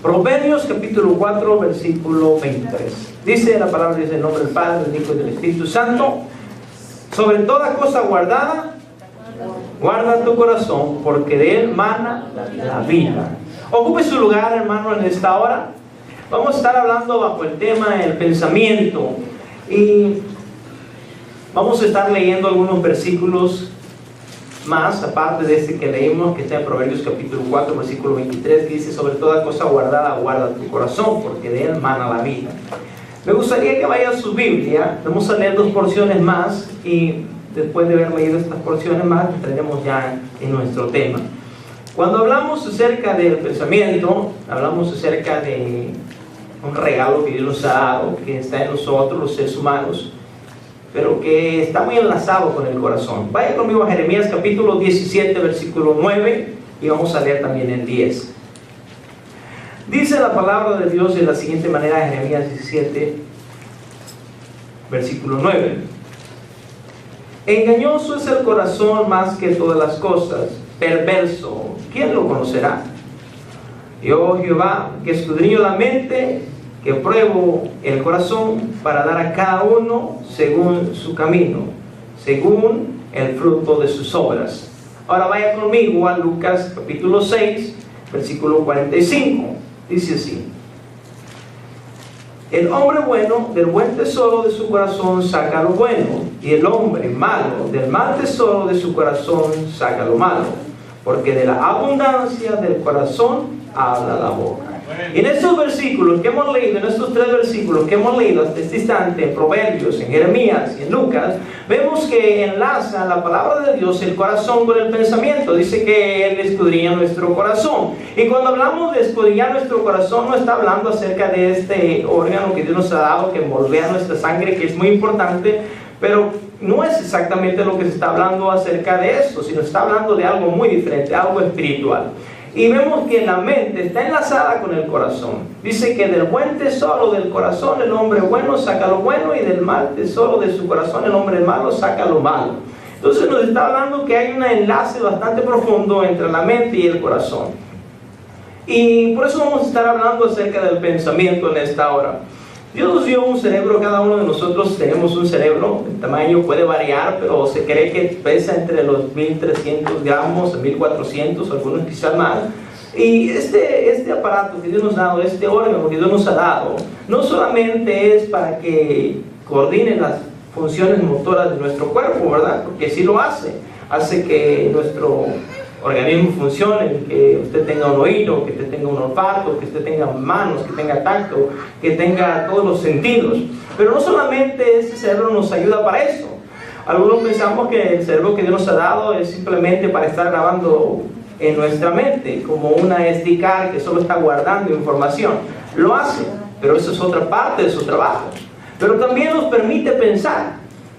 Proverbios capítulo 4, versículo 23. Dice la palabra, dice el nombre del Padre, del Hijo y del Espíritu Santo. Sobre toda cosa guardada, guarda tu corazón, porque de él mana la vida. Ocupe su lugar, hermano, en esta hora. Vamos a estar hablando bajo el tema del pensamiento. Y vamos a estar leyendo algunos versículos más, aparte de este que leímos, que está en Proverbios capítulo 4, versículo 23, que dice: sobre toda cosa guardada, guarda tu corazón, porque de él mana la vida. Me gustaría que vaya a su Biblia. Vamos a leer dos porciones más, y después de haber leído estas porciones más, entraremos ya en nuestro tema. Cuando hablamos acerca del pensamiento, hablamos acerca de un regalo que Dios nos ha dado, que está en nosotros, los seres humanos, pero que está muy enlazado con el corazón. Vaya conmigo a Jeremías capítulo 17, versículo 9, y vamos a leer también el 10. Dice la palabra de Dios de la siguiente manera, Jeremías 17, versículo 9. Engañoso es el corazón más que todas las cosas, perverso, ¿quién lo conocerá? Yo, Jehová, que escudriño la mente, que pruebo el corazón, para dar a cada uno según su camino, según el fruto de sus obras. Ahora vaya conmigo a Lucas capítulo 6, versículo 45. Dice así: el hombre bueno del buen tesoro de su corazón saca lo bueno, y el hombre malo del mal tesoro de su corazón saca lo malo, porque de la abundancia del corazón habla la boca. En estos versículos que hemos leído, en estos tres versículos que hemos leído hasta este instante, en Proverbios, en Jeremías y en Lucas, vemos que enlaza la palabra de Dios el corazón con el pensamiento. Dice que Él escudriña nuestro corazón. Y cuando hablamos de escudriñar nuestro corazón, no está hablando acerca de este órgano que Dios nos ha dado, que moldea nuestra sangre, que es muy importante, pero no es exactamente lo que se está hablando acerca de eso, sino está hablando de algo muy diferente, algo espiritual. Y vemos que la mente está enlazada con el corazón. Dice que del buen tesoro del corazón el hombre bueno saca lo bueno, y del mal tesoro de su corazón el hombre malo saca lo malo. Entonces nos está hablando que hay un enlace bastante profundo entre la mente y el corazón. Y por eso vamos a estar hablando acerca del pensamiento en esta hora. Dios nos dio un cerebro, cada uno de nosotros tenemos un cerebro. El tamaño puede variar, pero se cree que pesa entre los 1300 gramos, 1400, algunos quizás más. Y este aparato que Dios nos ha dado, este órgano que Dios nos ha dado, no solamente es para que coordine las funciones motoras de nuestro cuerpo, ¿verdad? Porque sí lo hace que nuestro organismo funcione, que usted tenga un oído, que usted tenga un olfato, que usted tenga manos, que tenga tacto, que tenga todos los sentidos. Pero no solamente este cerebro nos ayuda para eso. Algunos pensamos que el cerebro que Dios nos ha dado es simplemente para estar grabando en nuestra mente, como una SD card que solo está guardando información. Lo hace, pero eso es otra parte de su trabajo. Pero también nos permite pensar.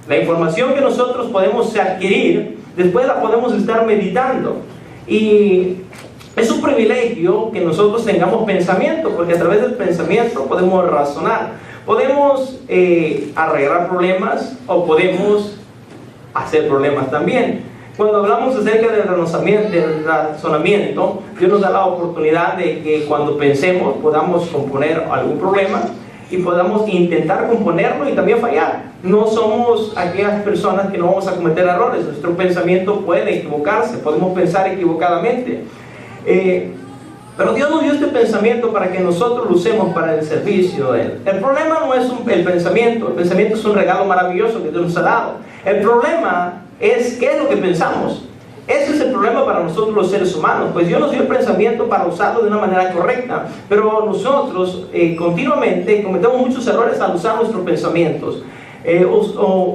La información que nosotros podemos adquirir, después la podemos estar meditando. Y es un privilegio que nosotros tengamos pensamiento, porque a través del pensamiento podemos razonar. Podemos arreglar problemas, o podemos hacer problemas también. Cuando hablamos acerca del razonamiento, Dios nos da la oportunidad de que cuando pensemos podamos componer algún problema, y podamos intentar componerlo y también fallar. No somos aquellas personas que no vamos a cometer errores. Nuestro pensamiento puede equivocarse, podemos pensar equivocadamente. Pero Dios nos dio este pensamiento para que nosotros lo usemos para el servicio de Él. El problema no es el pensamiento es un regalo maravilloso que Dios nos ha dado. El problema es qué es lo que pensamos. Ese es el problema para nosotros los seres humanos, pues Dios nos dio el pensamiento para usarlo de una manera correcta, pero nosotros continuamente cometemos muchos errores al usar nuestros pensamientos.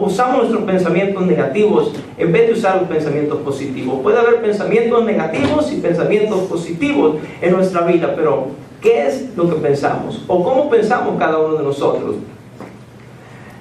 Usamos nuestros pensamientos negativos en vez de usar los pensamientos positivos. Puede haber pensamientos negativos y pensamientos positivos en nuestra vida, pero ¿qué es lo que pensamos? ¿O cómo pensamos cada uno de nosotros?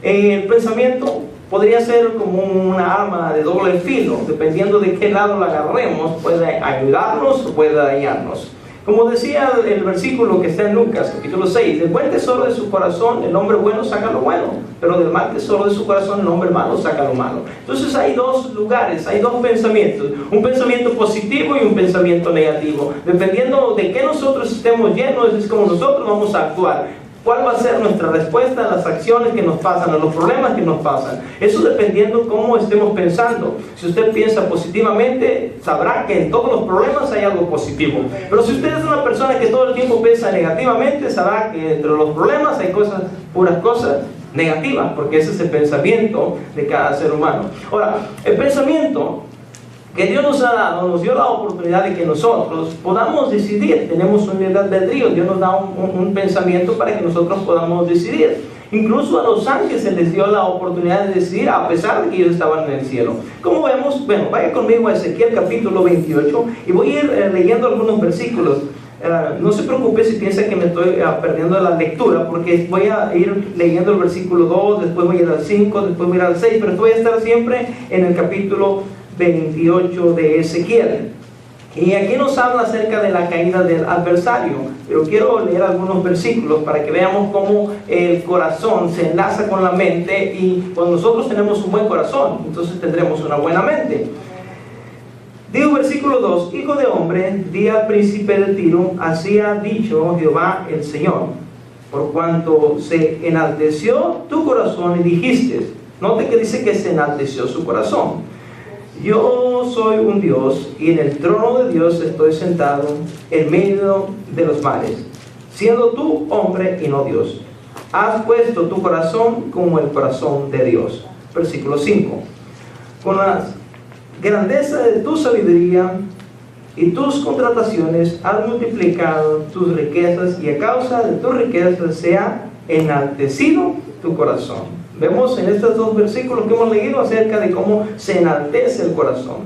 El pensamiento podría ser como una arma de doble filo, dependiendo de qué lado la agarremos, puede ayudarnos o puede dañarnos. Como decía el versículo que está en Lucas, capítulo 6, del buen tesoro de su corazón, el hombre bueno saca lo bueno, pero del mal tesoro de su corazón, el hombre malo saca lo malo. Entonces hay dos lugares, hay dos pensamientos, un pensamiento positivo y un pensamiento negativo. Dependiendo de qué nosotros estemos llenos, es como nosotros vamos a actuar. ¿Cuál va a ser nuestra respuesta a las acciones que nos pasan, a los problemas que nos pasan? Eso dependiendo cómo estemos pensando. Si usted piensa positivamente, sabrá que en todos los problemas hay algo positivo. Pero si usted es una persona que todo el tiempo piensa negativamente, sabrá que entre los problemas hay cosas, puras cosas negativas, porque ese es el pensamiento de cada ser humano. Ahora, el pensamiento que Dios nos ha dado, nos dio la oportunidad de que nosotros podamos decidir. Tenemos un libre albedrío. Dios nos da un pensamiento para que nosotros podamos decidir. Incluso a los ángeles se les dio la oportunidad de decidir, a pesar de que ellos estaban en el cielo. Como vemos, bueno, vaya conmigo a Ezequiel capítulo 28 y voy a ir leyendo algunos versículos. No se preocupe si piensa que me estoy perdiendo de la lectura, porque voy a ir leyendo el versículo 2, después voy a ir al 5, después voy a ir al 6, pero voy a estar siempre en el capítulo 28 de Ezequiel. Y aquí nos habla acerca de la caída del adversario, pero quiero leer algunos versículos para que veamos cómo el corazón se enlaza con la mente, y cuando nosotros tenemos un buen corazón, entonces tendremos una buena mente. Digo versículo 2: Hijo de hombre, di al príncipe de Tiro, así ha dicho Jehová el Señor, por cuanto se enalteció tu corazón y dijiste. Note que dice que se enalteció su corazón. Yo soy un Dios, y en el trono de Dios estoy sentado en medio de los mares, siendo tú hombre y no Dios. Has puesto tu corazón como el corazón de Dios. Versículo 5. Con la grandeza de tu sabiduría y tus contrataciones has multiplicado tus riquezas, y a causa de tus riquezas se ha enaltecido tu corazón. Vemos en estos dos versículos que hemos leído acerca de cómo se enaltece el corazón.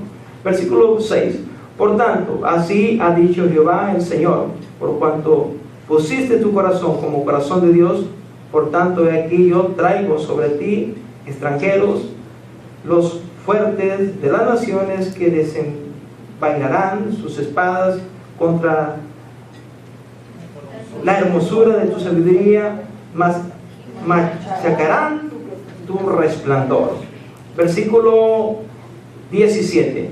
Versículo 6. Por tanto, así ha dicho Jehová el Señor, por cuanto pusiste tu corazón como corazón de Dios, por tanto he aquí yo traigo sobre ti extranjeros, los fuertes de las naciones, que desenvainarán sus espadas contra la hermosura de tu sabiduría, machacarán tu resplandor. Versículo 17.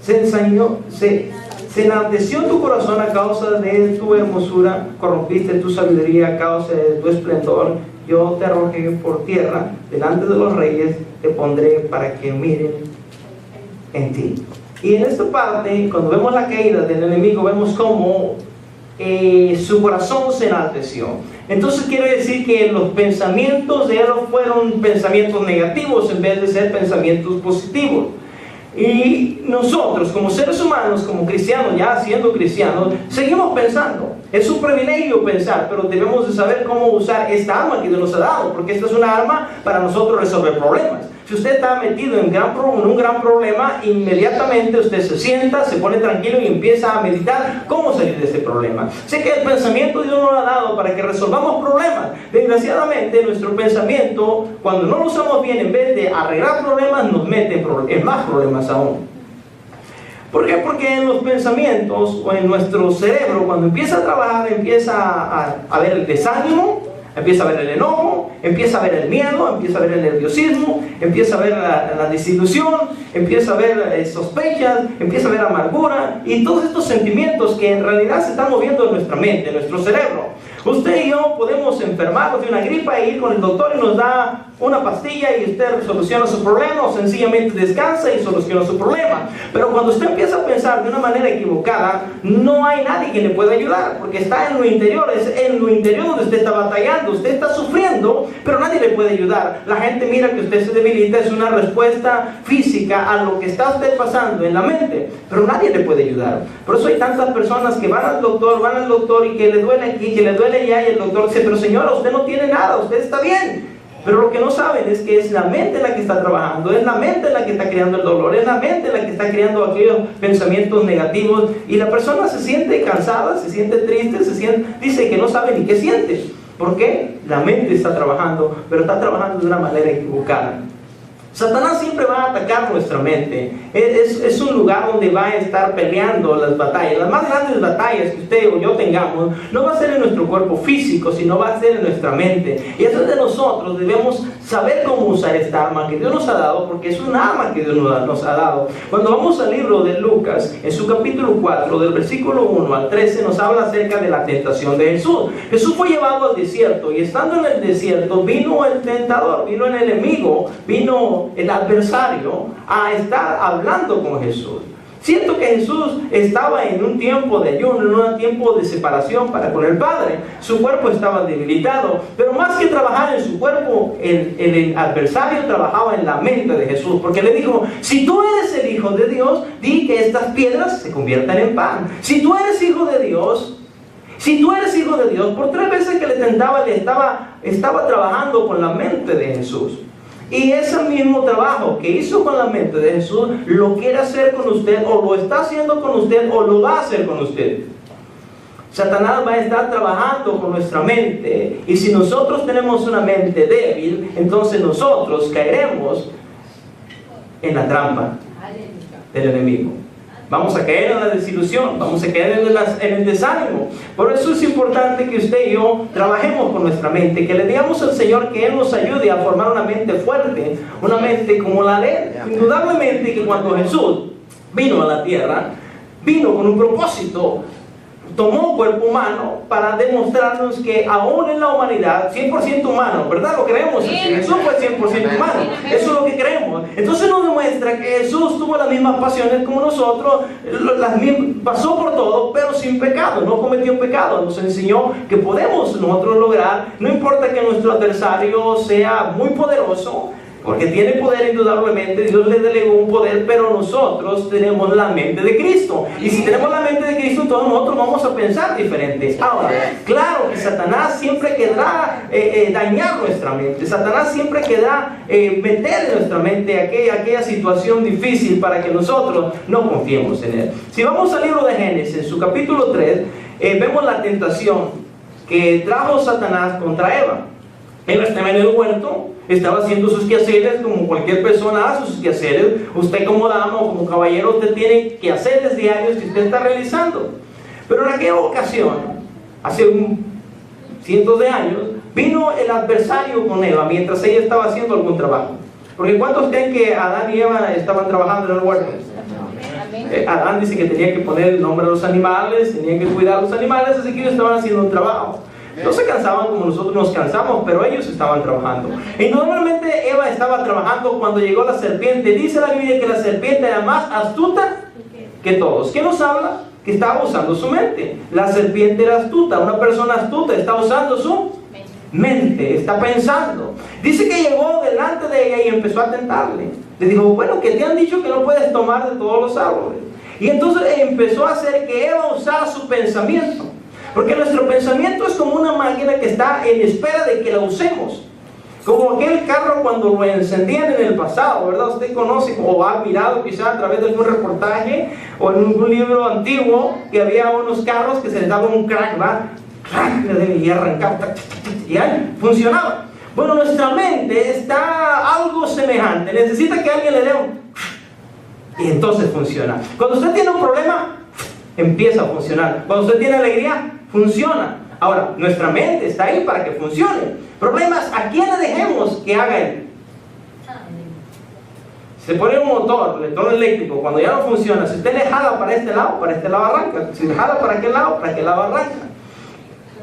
Se enalteció tu corazón a causa de tu hermosura, corrompiste tu sabiduría a causa de tu esplendor. Yo te arrojé por tierra, delante de los reyes te pondré para que miren en ti. Y en esta parte, cuando vemos la caída del enemigo, vemos cómo su corazón se enalteció. Entonces quiere decir que los pensamientos de él fueron pensamientos negativos en vez de ser pensamientos positivos. Y nosotros como seres humanos, como cristianos, ya siendo cristianos, seguimos pensando. Es un privilegio pensar, pero debemos de saber cómo usar esta arma que Dios nos ha dado, porque esta es una arma para nosotros resolver problemas. Si usted está metido en un gran problema, inmediatamente usted se sienta, se pone tranquilo y empieza a meditar cómo salir de ese problema. Sé que el pensamiento Dios nos lo ha dado para que resolvamos problemas. Desgraciadamente, nuestro pensamiento, cuando no lo usamos bien, en vez de arreglar problemas, nos mete en más problemas aún. ¿Por qué? Porque en los pensamientos o en nuestro cerebro, cuando empieza a trabajar, empieza a ver el desánimo, empieza a ver el enojo, empieza a ver el miedo, empieza a ver el nerviosismo, empieza a ver la desilusión, empieza a ver sospechas, empieza a ver amargura y todos estos sentimientos que en realidad se están moviendo en nuestra mente, en nuestro cerebro. Usted y yo podemos enfermarnos de una gripa e ir con el doctor y nos da una pastilla y usted soluciona su problema, o sencillamente descansa y soluciona su problema. Pero cuando usted empieza a pensar de una manera equivocada, no hay nadie que le pueda ayudar, porque está en lo interior, es en lo interior donde usted está batallando, usted está sufriendo, pero nadie le puede ayudar. La gente mira que usted se debilita, es una respuesta física a lo que está usted pasando en la mente, pero nadie le puede ayudar. Por eso hay tantas personas que van al doctor y que le duele aquí, que le duele allá, y el doctor dice: pero señora, usted no tiene nada, usted está bien. Pero lo que no saben es que es la mente la que está trabajando, es la mente la que está creando el dolor, es la mente la que está creando aquellos pensamientos negativos, y la persona se siente cansada, se siente triste, dice que no sabe ni qué siente. ¿Por qué? La mente está trabajando, pero está trabajando de una manera equivocada. Satanás siempre va a atacar nuestra mente. Es un lugar donde va a estar peleando las batallas. Las más grandes batallas que usted o yo tengamos no va a ser en nuestro cuerpo físico, sino va a ser en nuestra mente. Y eso es de nosotros. Debemos saber cómo usar esta arma que Dios nos ha dado, porque es un arma que Dios nos ha dado. Cuando vamos al libro de Lucas, en su capítulo 4, del versículo 1 al 13, nos habla acerca de la tentación de Jesús. Jesús fue llevado al desierto, y estando en el desierto vino el tentador, vino el enemigo, vino el adversario a estar hablando con Jesús. Siento que Jesús estaba en un tiempo de ayuno, en un tiempo de separación para con el Padre. Su cuerpo estaba debilitado, pero más que trabajar en su cuerpo, el adversario trabajaba en la mente de Jesús, porque le dijo: si tú eres el Hijo de Dios, di que estas piedras se conviertan en pan. Si tú eres Hijo de Dios, por 3 veces que le tentaba, estaba trabajando con la mente de Jesús. Y ese mismo trabajo que hizo con la mente de Jesús, lo quiere hacer con usted, o lo está haciendo con usted, o lo va a hacer con usted. Satanás va a estar trabajando con nuestra mente, y si nosotros tenemos una mente débil, entonces nosotros caeremos en la trampa del enemigo. Vamos a caer en la desilusión, vamos a caer en el desánimo. Por eso es importante que usted y yo trabajemos con nuestra mente, que le digamos al Señor que Él nos ayude a formar una mente fuerte, una mente como la de Él. Indudablemente que cuando Jesús vino a la tierra, vino con un propósito. Tomó cuerpo humano para demostrarnos que aún en la humanidad, 100% humano, ¿verdad? Lo creemos así. Jesús fue 100% humano. Eso es lo que creemos. Entonces nos demuestra que Jesús tuvo las mismas pasiones como nosotros, pasó por todo, pero sin pecado, no cometió pecado. Nos enseñó que podemos nosotros lograr, no importa que nuestro adversario sea muy poderoso, porque tiene poder indudablemente, Dios le delegó un poder, pero nosotros tenemos la mente de Cristo. Y si tenemos la mente de Cristo, todos nosotros vamos a pensar diferente. Ahora, claro que Satanás siempre querrá dañar nuestra mente. Satanás siempre querrá meter en nuestra mente aquella situación difícil para que nosotros no confiemos en Él. Si vamos al libro de Génesis, en su capítulo 3, vemos la tentación que trajo Satanás contra Eva. Eva estaba en el huerto, estaba haciendo sus quehaceres como cualquier persona hace sus quehaceres. Usted como dama o como caballero, usted tiene quehaceres diarios que usted está realizando. Pero en aquella ocasión, hace cientos de años, vino el adversario con Eva mientras ella estaba haciendo algún trabajo. Porque ¿cuántos creen que Adán y Eva estaban trabajando en el huerto? Adán dice que tenía que poner el nombre a los animales, tenía que cuidar a los animales, así que ellos estaban haciendo un trabajo. No se cansaban como nosotros nos cansamos, pero ellos estaban trabajando. Y normalmente Eva estaba trabajando cuando llegó la serpiente. Dice la Biblia que la serpiente era más astuta que todos. ¿Qué nos habla? Que estaba usando su mente. La serpiente era astuta. Una persona astuta está usando su mente, está pensando. Dice que llegó delante de ella y empezó a tentarle. Le dijo: bueno, que te han dicho que no puedes tomar de todos los árboles. Y entonces empezó a hacer que Eva usara su pensamiento. Porque nuestro pensamiento es como una máquina que está en espera de que la usemos. Como aquel carro cuando lo encendían en el pasado, ¿verdad? Usted conoce o ha mirado quizá a través de algún reportaje o en un libro antiguo que había unos carros que se les daba un crack, ¿verdad? Y arrancaba, y ahí funcionaba. Bueno, nuestra mente está algo semejante. Necesita que alguien le dé y entonces funciona. Cuando usted tiene un problema, empieza a funcionar. Cuando usted tiene alegría, funciona. Ahora, nuestra mente está ahí para que funcione. Problemas, ¿a quién le dejemos que haga él? Se pone un motor, el motor eléctrico, cuando ya no funciona, si usted le jala para este lado arranca. Si le jala para aquel lado arranca.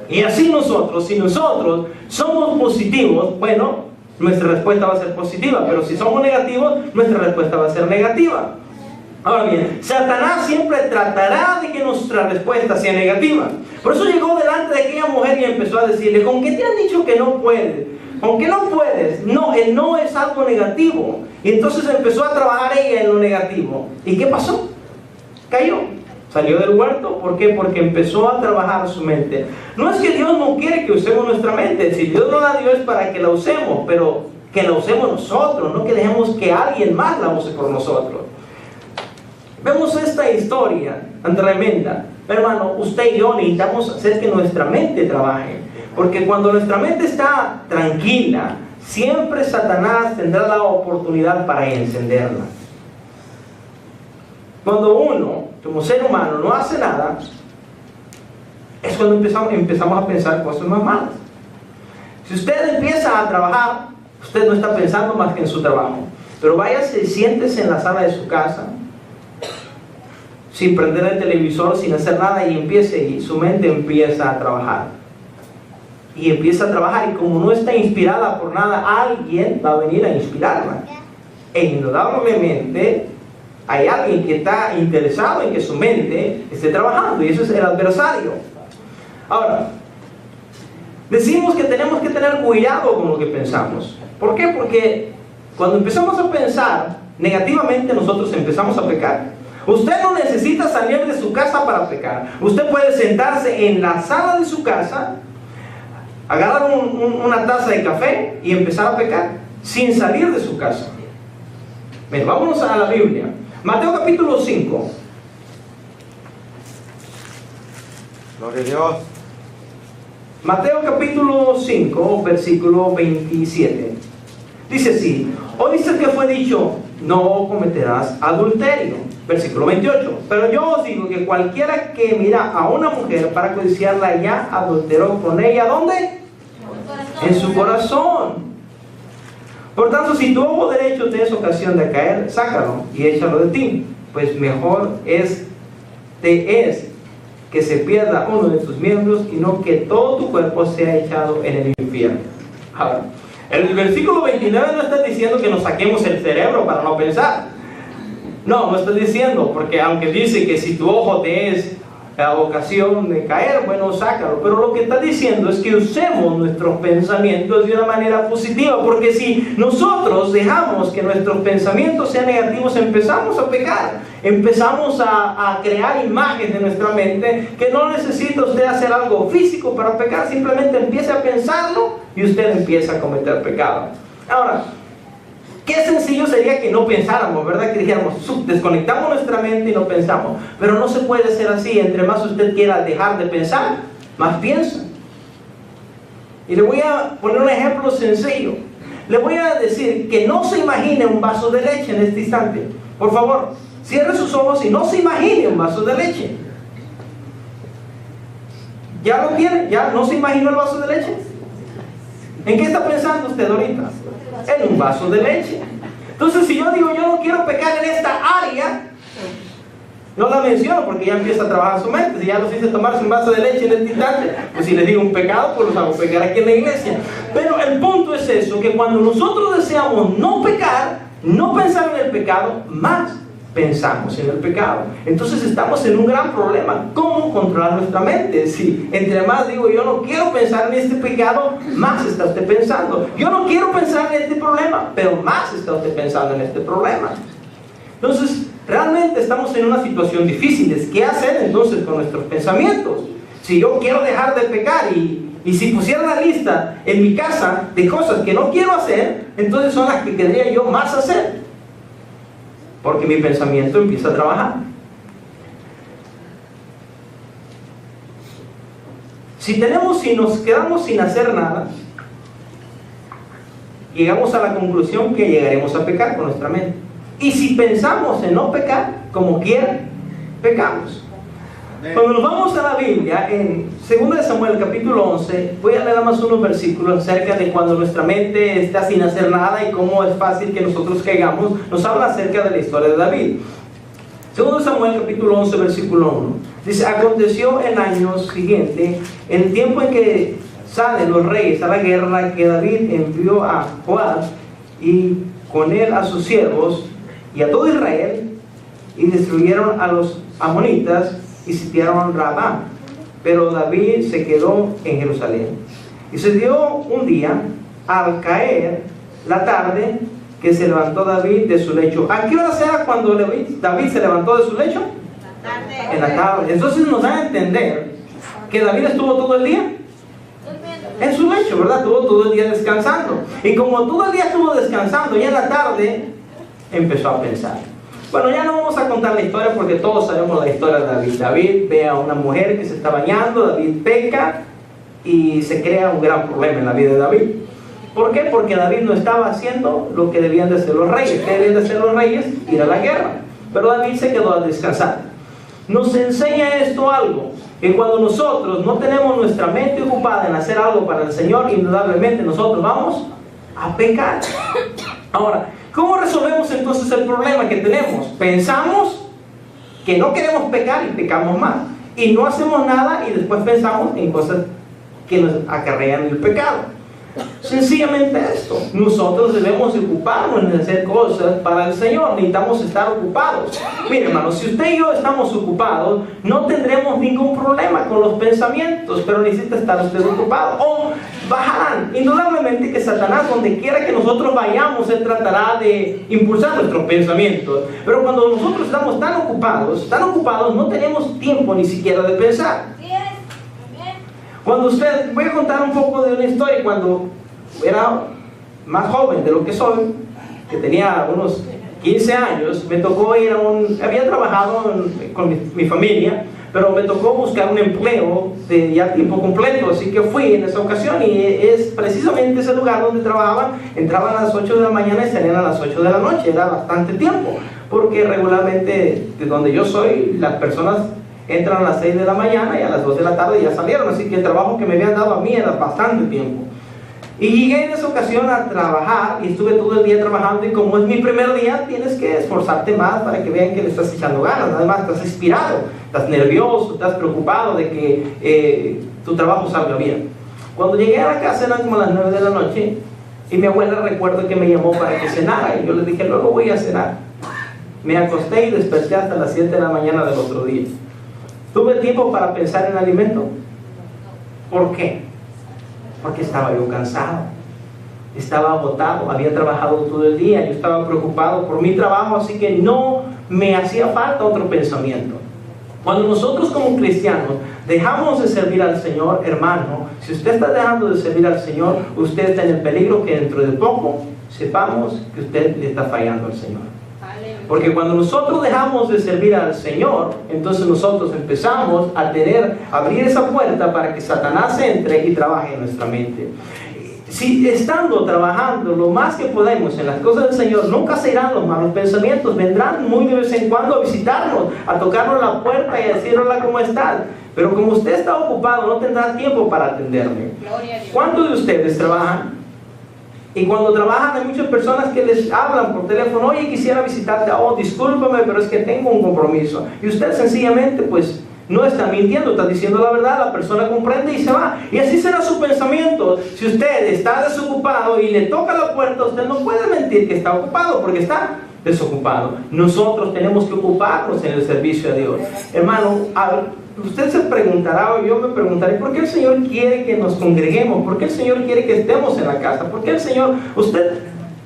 Y así nosotros, si nosotros somos positivos, bueno, nuestra respuesta va a ser positiva. Pero si somos negativos, nuestra respuesta va a ser negativa. Ahora bien, Satanás siempre tratará de que nuestra respuesta sea negativa. Por eso llegó delante de aquella mujer y empezó a decirle: ¿con qué te han dicho que no puedes? ¿Con qué no puedes? No, el no es algo negativo. Y entonces empezó a trabajar ella en lo negativo. ¿Y qué pasó? Cayó. Salió del huerto. ¿Por qué? Porque empezó a trabajar su mente. No es que Dios no quiere que usemos nuestra mente. Si Dios nos la dio es para que la usemos, pero que la usemos nosotros, no que dejemos que alguien más la use por nosotros. Vemos esta historia tan tremenda. Hermano, usted y yo necesitamos hacer que nuestra mente trabaje. Porque cuando nuestra mente está tranquila, siempre Satanás tendrá la oportunidad para encenderla. Cuando uno, como ser humano, no hace nada, es cuando empezamos a pensar cosas más malas. Si usted empieza a trabajar, usted no está pensando más que en su trabajo. Pero váyase, siéntese en la sala de su casa, sin prender el televisor, sin hacer nada, y su mente empieza a trabajar. Y empieza a trabajar, y como no está inspirada por nada, alguien va a venir a inspirarla. E indudablemente hay alguien que está interesado en que su mente esté trabajando, y eso es el adversario. Ahora, decimos que tenemos que tener cuidado con lo que pensamos. ¿Por qué? Porque cuando empezamos a pensar negativamente, nosotros empezamos a pecar. Usted no necesita salir de su casa para pecar. Usted puede sentarse en la sala de su casa, agarrar una taza de café y empezar a pecar sin salir de su casa. Bien, vámonos a la Biblia. Mateo capítulo 5. Gloria a Dios. Mateo capítulo 5, versículo 27. Dice así: oíste que fue dicho, no cometerás adulterio. Versículo 28. Pero yo os digo que cualquiera que mira a una mujer para codiciarla, ya adulteró con ella. ¿Dónde? En su corazón. Por tanto, si tu ojo derecho te es ocasión de caer, sácalo y échalo de ti, pues mejor te es que se pierda uno de tus miembros y no que todo tu cuerpo sea echado en el infierno. Ahora, el versículo 29 no está diciendo que nos saquemos el cerebro para no pensar. No está diciendo, porque aunque dice que si tu ojo te es la ocasión de caer, bueno, sácalo. Pero lo que está diciendo es que usemos nuestros pensamientos de una manera positiva, porque si nosotros dejamos que nuestros pensamientos sean negativos, empezamos a pecar, empezamos a crear imágenes de nuestra mente, que no necesita usted hacer algo físico para pecar, simplemente empiece a pensarlo y usted empieza a cometer pecado. Ahora, qué sencillo sería que no pensáramos, ¿verdad? Que dijéramos, desconectamos nuestra mente y no pensamos. Pero no se puede ser así. Entre más usted quiera dejar de pensar, más piensa. Y le voy a poner un ejemplo sencillo. Le voy a decir que no se imagine un vaso de leche en este instante. Por favor, cierre sus ojos y no se imagine un vaso de leche. ¿Ya lo tiene? ¿Ya no se imaginó el vaso de leche? ¿En qué está pensando usted ahorita? En un vaso de leche. Entonces, si yo digo, yo no quiero pecar en esta área, no la menciono porque ya empieza a trabajar su mente. Si ya los hice tomarse un vaso de leche en este instante, pues si les digo un pecado, pues los hago pecar aquí en la iglesia. Pero el punto es eso, que cuando nosotros deseamos no pecar, no pensar en el pecado, más pensamos en el pecado. Entonces estamos en un gran problema. ¿Cómo controlar nuestra mente? Si entre más digo yo no quiero pensar en este pecado, más está usted pensando. Yo no quiero pensar en este problema, pero más está usted pensando en este problema. Entonces realmente estamos en una situación difícil. ¿Qué hacer entonces con nuestros pensamientos? Si yo quiero dejar de pecar y si pusiera la lista en mi casa de cosas que no quiero hacer, entonces son las que tendría yo más hacer, porque mi pensamiento empieza a trabajar. Si nos quedamos sin hacer nada, llegamos a la conclusión que llegaremos a pecar con nuestra mente. Y si pensamos en no pecar, como quiera, pecamos. Cuando nos vamos a la Biblia, en 2 Samuel capítulo 11, voy a leer más unos versículos acerca de cuando nuestra mente está sin hacer nada y cómo es fácil que nosotros caigamos. Nos habla acerca de la historia de David. 2 Samuel capítulo 11, versículo 1. Dice: aconteció el año siguiente, en el tiempo en que salen los reyes a la guerra, que David envió a Joab y con él a sus siervos y a todo Israel, y destruyeron a los amonitas y sitiaron Rabá. Pero David se quedó en Jerusalén. Y se dio un día, al caer la tarde, que se levantó David de su lecho. ¿A qué hora era cuando David se levantó de su lecho? En la tarde. Entonces nos da a entender que David estuvo todo el día en su lecho, ¿verdad? Estuvo todo el día descansando. Y como todo el día estuvo descansando, y en la tarde empezó a pensar. Bueno, ya no vamos a contar la historia porque todos sabemos la historia de David. David ve a una mujer que se está bañando, David peca y se crea un gran problema en la vida de David. ¿Por qué? Porque David no estaba haciendo lo que debían de hacer los reyes. ¿Qué debían de hacer los reyes? Ir a la guerra. Pero David se quedó a descansar. Nos enseña esto algo, que cuando nosotros no tenemos nuestra mente ocupada en hacer algo para el Señor, indudablemente nosotros vamos a pecar. Ahora, ¿cómo resolvemos entonces el problema que tenemos? Pensamos que no queremos pecar y pecamos más. Y no hacemos nada y después pensamos en cosas que nos acarrean el pecado. Sencillamente esto, nosotros debemos ocuparnos en hacer cosas para el Señor, necesitamos estar ocupados. Mire, hermanos, si usted y yo estamos ocupados, no tendremos ningún problema con los pensamientos, pero necesita estar usted ocupado. O bajarán, indudablemente que Satanás, donde quiera que nosotros vayamos, él tratará de impulsar nuestros pensamientos. Pero cuando nosotros estamos tan ocupados, no tenemos tiempo ni siquiera de pensar. Cuando usted, voy a contar un poco de una historia. Cuando era más joven de lo que soy, que tenía unos 15 años, me tocó ir había trabajado con mi familia, pero me tocó buscar un empleo de ya tiempo completo, así que fui en esa ocasión y es precisamente ese lugar donde trabajaban. Entraban a las 8 de la mañana y salían a las 8 de la noche, era bastante tiempo, porque regularmente de donde yo soy, las personas entran a las 6 de la mañana y a las 2 de la tarde ya salieron, así que el trabajo que me habían dado a mí era bastante tiempo. Y llegué en esa ocasión a trabajar y estuve todo el día trabajando, y como es mi primer día, tienes que esforzarte más para que vean que le estás echando ganas. Además, estás inspirado, estás nervioso, estás preocupado de que tu trabajo salga bien. Cuando llegué a la casa eran como las 9 de la noche y mi abuela, recuerdo que me llamó para que cenara, y yo le dije, luego voy a cenar. Me acosté y desperté hasta las 7 de la mañana del otro día. ¿Tuve tiempo para pensar en alimento? ¿Por qué? Porque estaba yo cansado, estaba agotado, había trabajado todo el día, yo estaba preocupado por mi trabajo, así que no me hacía falta otro pensamiento. Cuando nosotros como cristianos dejamos de servir al Señor, hermano, si usted está dejando de servir al Señor, usted está en el peligro que dentro de poco sepamos que usted le está fallando al Señor. Porque cuando nosotros dejamos de servir al Señor, entonces nosotros empezamos a abrir esa puerta para que Satanás entre y trabaje en nuestra mente. Si estando trabajando lo más que podemos en las cosas del Señor, nunca se irán los malos pensamientos, vendrán muy de vez en cuando a visitarnos, a tocarnos la puerta y a decir hola, ¿cómo estás? Pero como usted está ocupado, no tendrá tiempo para atenderme. ¿Cuántos de ustedes trabajan? Y cuando trabajan hay muchas personas que les hablan por teléfono, oye, quisiera visitarte, oh, discúlpame, pero es que tengo un compromiso. Y usted sencillamente pues no está mintiendo, está diciendo la verdad, la persona comprende y se va. Y así será su pensamiento. Si usted está desocupado y le toca la puerta, usted no puede mentir que está ocupado, porque está desocupado. Nosotros tenemos que ocuparnos en el servicio a Dios. Hermano, usted se preguntará, o yo me preguntaré, ¿por qué el Señor quiere que nos congreguemos? ¿Por qué el Señor quiere que estemos en la casa? ¿Por qué el Señor, usted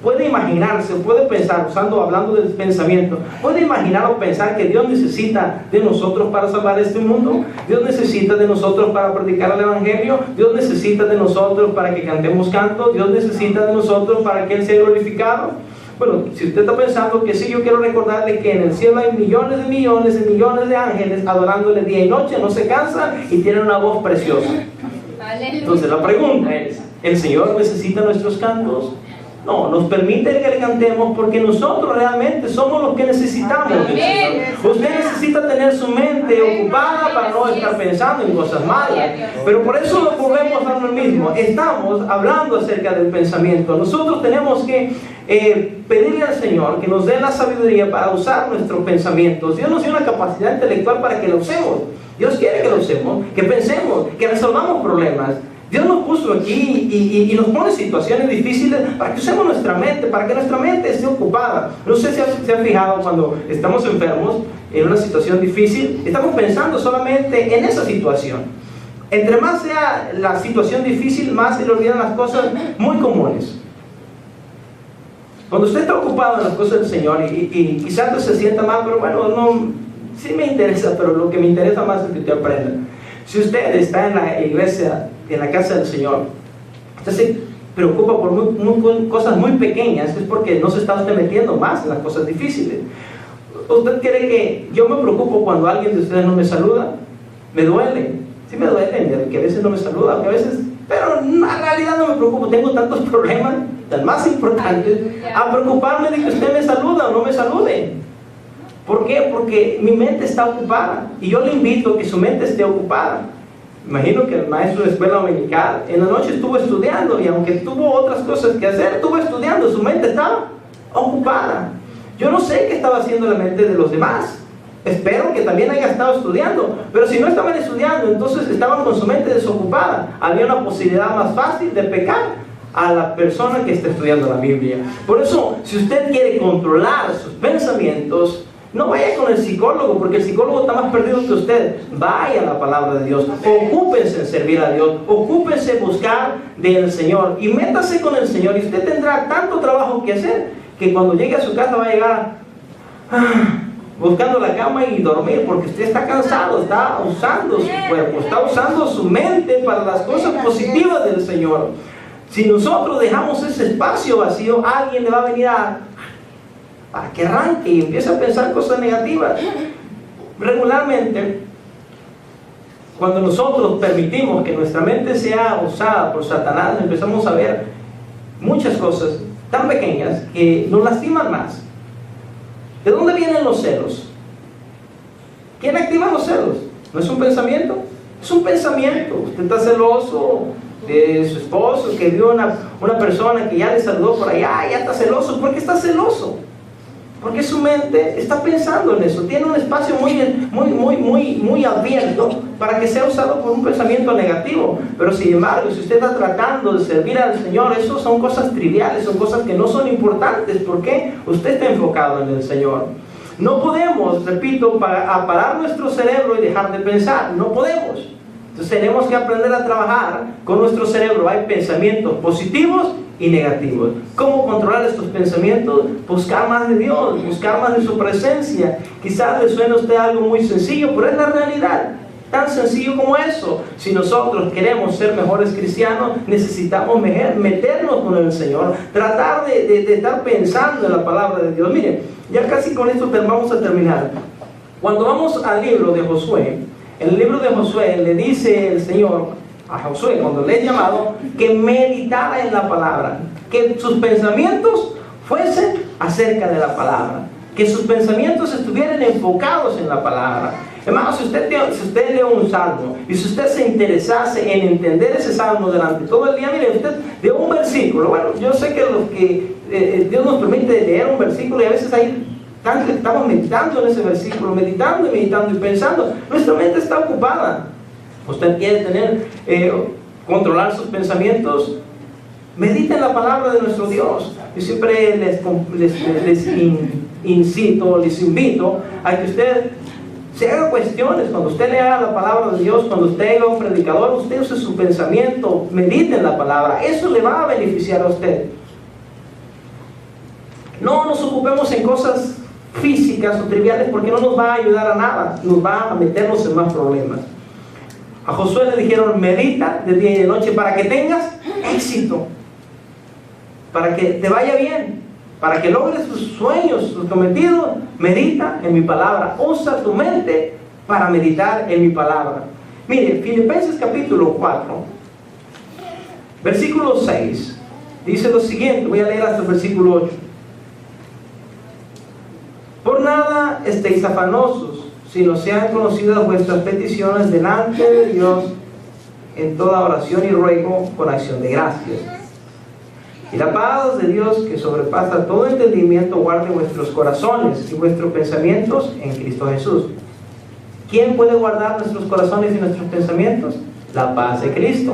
puede imaginarse, puede pensar, hablando del pensamiento, puede imaginar o pensar que Dios necesita de nosotros para salvar este mundo? Dios necesita de nosotros para predicar el Evangelio, Dios necesita de nosotros para que cantemos cantos, Dios necesita de nosotros para que Él sea glorificado. Bueno, si usted está pensando que sí, yo quiero recordarle que en el cielo hay millones de millones y millones de ángeles adorándole día y noche, no se cansan y tienen una voz preciosa. Entonces la pregunta es, ¿el Señor necesita nuestros cantos? No, nos permite que le cantemos porque nosotros realmente somos los que necesitamos del Señor. Usted necesita tener su mente ocupada para no estar pensando en cosas malas. Pero por eso lo volvemos a lo mismo. Estamos hablando acerca del pensamiento. Nosotros tenemos que pedirle al Señor que nos dé la sabiduría para usar nuestros pensamientos. Dios nos dio una capacidad intelectual para que lo usemos. Dios quiere que lo usemos, que pensemos, que resolvamos problemas. Dios nos puso aquí y nos pone situaciones difíciles para que usemos nuestra mente, para que nuestra mente esté ocupada. No sé si se han fijado cuando estamos enfermos en una situación difícil, estamos pensando solamente en esa situación. Entre más sea la situación difícil, más se le olvidan las cosas muy comunes. Cuando usted está ocupado en las cosas del Señor y quizás se sienta mal, pero bueno, no, sí me interesa, pero lo que me interesa más es que usted aprenda. Si usted está en la iglesia, en la casa del Señor, usted se preocupa por cosas muy pequeñas, es porque no se está usted metiendo más en las cosas difíciles. ¿Usted cree que yo me preocupo cuando alguien de ustedes no me saluda? Me duele, sí me duele que a veces no me saluda, que a veces Pero en realidad no me preocupo, tengo tantos problemas, tan más importantes, a preocuparme de que usted me saluda o no me salude. ¿Por qué? Porque mi mente está ocupada, y yo le invito a que su mente esté ocupada. Imagino que el maestro de escuela dominical en la noche estuvo estudiando, y aunque tuvo otras cosas que hacer, estuvo estudiando, su mente estaba ocupada. Yo no sé qué estaba haciendo la mente de los demás. Espero que también haya estado estudiando, pero si no estaban estudiando, entonces estaban con su mente desocupada. Había una posibilidad más fácil de pecar a la persona que está estudiando la Biblia. Por eso, si usted quiere controlar sus pensamientos, no vaya con el psicólogo, porque el psicólogo está más perdido que usted. Vaya a la palabra de Dios, ocúpense en servir a Dios, ocúpense en buscar del Señor, y métase con el Señor, y usted tendrá tanto trabajo que hacer, que cuando llegue a su casa va a llegar buscando la cama y dormir, porque usted está cansado, está usando su cuerpo, está usando su mente para las cosas positivas del Señor. Si nosotros dejamos ese espacio vacío, alguien le va a venir para que arranque y empiece a pensar cosas negativas. Regularmente, cuando nosotros permitimos que nuestra mente sea usada por Satanás, empezamos a ver muchas cosas tan pequeñas que nos lastiman más. ¿De dónde vienen los celos? ¿Quién activa los celos? ¿No es un pensamiento? Es un pensamiento. Usted está celoso de su esposo, que vio una persona que ya le saludó por allá, ya está celoso. ¿Por qué está celoso? Porque su mente está pensando en eso. Tiene un espacio muy abierto para que sea usado por un pensamiento negativo. Pero sin embargo, si usted está tratando de servir al Señor, eso son cosas triviales, son cosas que no son importantes. ¿Por qué? Usted está enfocado en el Señor. No podemos, repito, parar nuestro cerebro y dejar de pensar. No podemos. Entonces tenemos que aprender a trabajar con nuestro cerebro. Hay pensamientos positivos y negativos. ¿Cómo controlar estos pensamientos? Buscar más de Dios, buscar más de su presencia. Quizás le suene a usted algo muy sencillo, pero es la realidad. Tan sencillo como eso. Si nosotros queremos ser mejores cristianos, necesitamos meternos con el Señor, tratar de estar pensando en la palabra de Dios. Miren, ya casi con esto vamos a terminar. Cuando vamos al libro de Josué, en el libro de Josué le dice el Señor a Josué, cuando le he llamado, que meditara en la palabra, que sus pensamientos fuesen acerca de la palabra, que sus pensamientos estuvieran enfocados en la palabra. Hermano, si usted lee un salmo y si usted se interesase en entender ese salmo durante todo el día, mire, usted de un versículo, bueno, yo sé que Dios nos permite leer un versículo y a veces ahí estamos meditando en ese versículo, meditando y pensando. Nuestra mente está ocupada. Usted quiere controlar sus pensamientos, medite en la palabra de nuestro Dios. Yo siempre les invito a que usted se haga cuestiones. Cuando usted lea la palabra de Dios, cuando usted haga un predicador, usted use su pensamiento, medite en la palabra. Eso le va a beneficiar a usted. No nos ocupemos en cosas físicas o triviales, porque no nos va a ayudar a nada, nos va a meternos en más problemas. A Josué le dijeron: medita de día y de noche para que tengas éxito, para que te vaya bien, para que logres tus sueños, tus cometidos. Medita en mi palabra, usa tu mente para meditar en mi palabra. Mire, Filipenses capítulo 4, versículo 6, dice lo siguiente. Voy a leer hasta el versículo 8. Por nada estéis afanosos, sino sean conocidas vuestras peticiones delante de Dios en toda oración y ruego con acción de gracias. Y la paz de Dios, que sobrepasa todo entendimiento, guarde vuestros corazones y vuestros pensamientos en Cristo Jesús. ¿Quién puede guardar nuestros corazones y nuestros pensamientos? La paz de Cristo.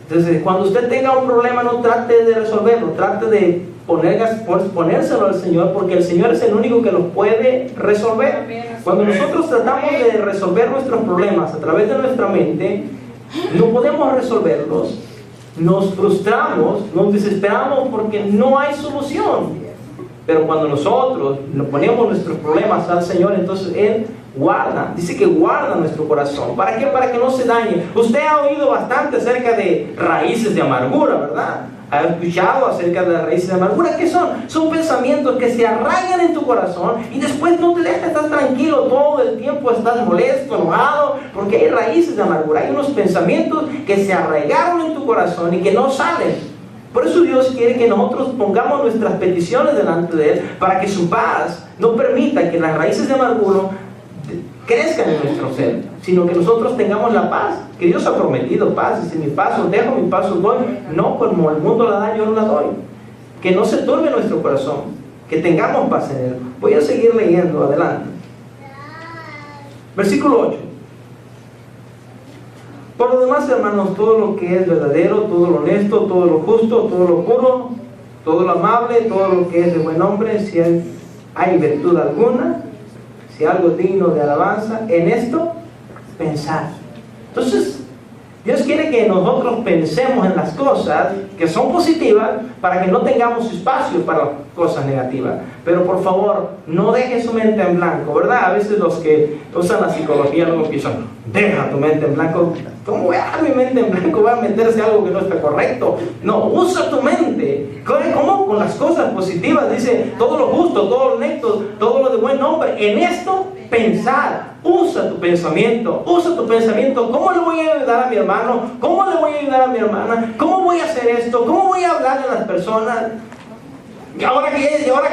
Entonces, cuando usted tenga un problema, no trate de resolverlo, trate de ponérselo al Señor, porque el Señor es el único que los puede resolver. Cuando nosotros tratamos de resolver nuestros problemas a través de nuestra mente, no podemos resolverlos, nos frustramos, nos desesperamos porque no hay solución. Pero cuando nosotros le ponemos nuestros problemas al Señor, entonces Él guarda, dice que guarda nuestro corazón. ¿Para qué? Para que no se dañe. Usted ha oído bastante acerca de raíces de amargura, ¿verdad? ¿Ha escuchado acerca de las raíces de amargura? ¿Qué son? Son pensamientos que se arraigan en tu corazón y después no te dejan estar tranquilo. Todo el tiempo estás molesto, enojado, Porque hay raíces de amargura, hay unos pensamientos que se arraigaron en tu corazón y que no salen. Por eso Dios quiere que nosotros pongamos nuestras peticiones delante de Él, para que su paz no permita que las raíces de amargura crezcan en nuestro ser, sino que nosotros tengamos la paz que Dios ha prometido. Paz, dice: mi paz os dejo, mi paz os doy, no como el mundo la da, yo no la doy. Que no se turbe nuestro corazón, que tengamos paz en Él. Voy a seguir leyendo adelante. Versículo 8. Por lo demás, hermanos, todo lo que es verdadero, todo lo honesto, todo lo justo, todo lo puro, todo lo amable, todo lo que es de buen nombre, si hay virtud alguna, si algo digno de alabanza, en esto pensar. Entonces, Dios quiere que nosotros pensemos en las cosas que son positivas, para que no tengamos espacio para cosas negativas. Pero por favor, no deje su mente en blanco, ¿verdad? A veces los que usan la psicología luego piensan: deja tu mente en blanco. ¿Cómo voy a dejar mi mente en blanco? ¿Voy a meterse algo que no está correcto? No, usa tu mente. ¿Cómo? Con las cosas positivas. Dice: todo lo justo, todo lo honesto, todo lo de buen nombre, en esto pensar. Usa tu pensamiento, usa tu pensamiento. ¿Cómo le voy a ayudar a mi hermano? ¿Cómo le voy a ayudar a mi hermana? ¿Cómo voy a hacer esto? ¿Cómo voy a hablarle a las personas? Y ahora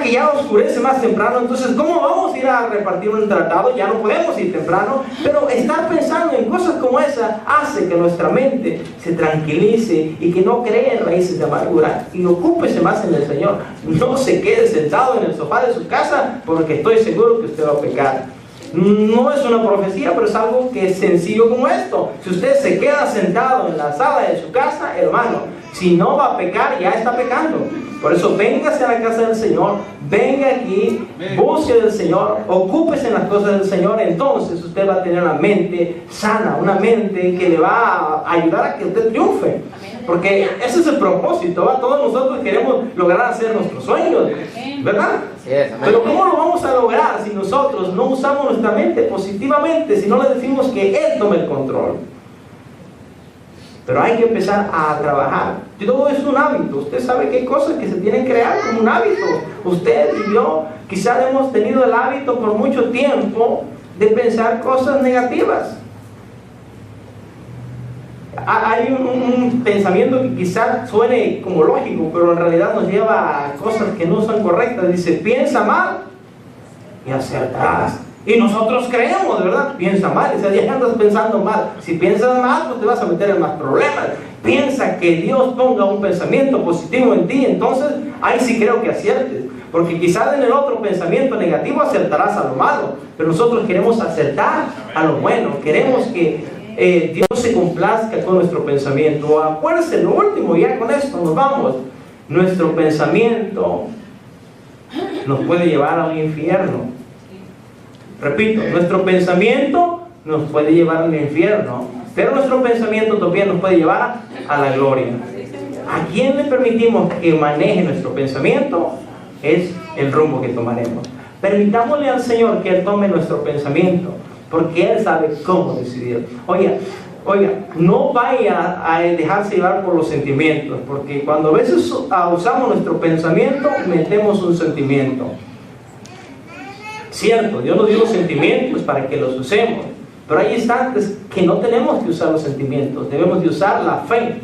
que ya oscurece más temprano, entonces ¿cómo vamos a ir a repartir un tratado? Ya no podemos ir temprano. Pero estar pensando en cosas como esa hace que nuestra mente se tranquilice y que no cree en raíces de amargura, y ocúpese más en el Señor. No se quede sentado en el sofá de su casa, porque estoy seguro que usted va a pecar. No es una profecía, pero es algo que es sencillo como esto. Si usted se queda sentado en la sala de su casa, hermano, si no va a pecar, ya está pecando. Por eso, véngase a la casa del Señor, venga aquí, busque del Señor, ocúpese en las cosas del Señor. Entonces usted va a tener una mente sana, una mente que le va a ayudar a que usted triunfe. Porque ese es el propósito, ¿va? Todos nosotros queremos lograr hacer nuestros sueños, ¿verdad? Pero ¿cómo lo vamos a lograr si nosotros no usamos nuestra mente positivamente, si no le decimos que Él tome el control? Pero hay que empezar a trabajar. Todo es un hábito. Usted sabe que hay cosas que se tienen que crear como un hábito. Usted y yo quizás hemos tenido el hábito por mucho tiempo de pensar cosas negativas. Hay un pensamiento que quizás suene como lógico, pero en realidad nos lleva a cosas que no son correctas. Dice: piensa mal y acertarás. Y nosotros creemos, ¿verdad? Piensa mal, o sea, ya andas pensando mal. Si piensas mal, pues te vas a meter en más problemas. Piensa que Dios ponga un pensamiento positivo en ti, entonces ahí sí creo que aciertes. Porque quizás en el otro pensamiento negativo acertarás a lo malo, pero nosotros queremos acertar a lo bueno. Queremos que Dios se complazca con nuestro pensamiento. Acuérdense, lo último, ya con esto nos vamos. Nuestro pensamiento nos puede llevar a un infierno. Repito, nuestro pensamiento nos puede llevar al infierno, pero nuestro pensamiento también nos puede llevar a la gloria. ¿A quién le permitimos que maneje nuestro pensamiento? Es el rumbo que tomaremos. Permitámosle al Señor que Él tome nuestro pensamiento, porque Él sabe cómo decidir. Oiga, no vaya a dejarse llevar por los sentimientos, porque cuando a veces usamos nuestro pensamiento, metemos un sentimiento. Cierto, Dios nos dio los sentimientos para que los usemos, pero hay instantes que no tenemos que usar los sentimientos, debemos de usar la fe.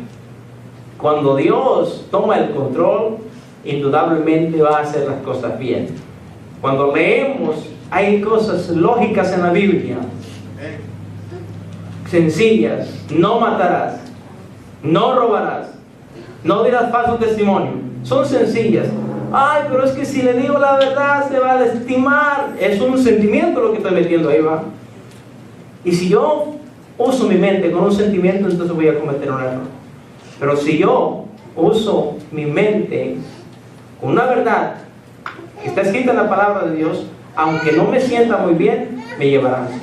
Cuando Dios toma el control, indudablemente va a hacer las cosas bien. Cuando leemos, hay cosas lógicas en la Biblia, sencillas: no matarás, no robarás, no dirás falso testimonio. Son sencillas. Ay, pero es que si le digo la verdad se va a lastimar. Es un sentimiento lo que estoy metiendo ahí, va. Y si yo uso mi mente con un sentimiento, entonces voy a cometer un error. Pero si yo uso mi mente con una verdad que está escrita en la palabra de Dios, aunque no me sienta muy bien, me llevará al cielo.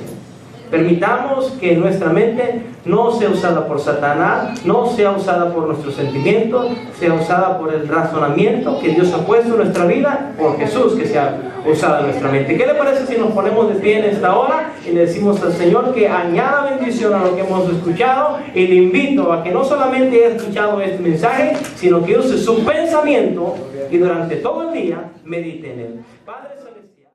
Permitamos que nuestra mente no sea usada por Satanás, no sea usada por nuestros sentimientos, sea usada por el razonamiento que Dios ha puesto en nuestra vida, por Jesús, que sea usada nuestra mente. ¿Qué le parece si nos ponemos de pie en esta hora y le decimos al Señor que añada bendición a lo que hemos escuchado? Y le invito a que no solamente haya escuchado este mensaje, sino que use su pensamiento y durante todo el día medite en él. Padre,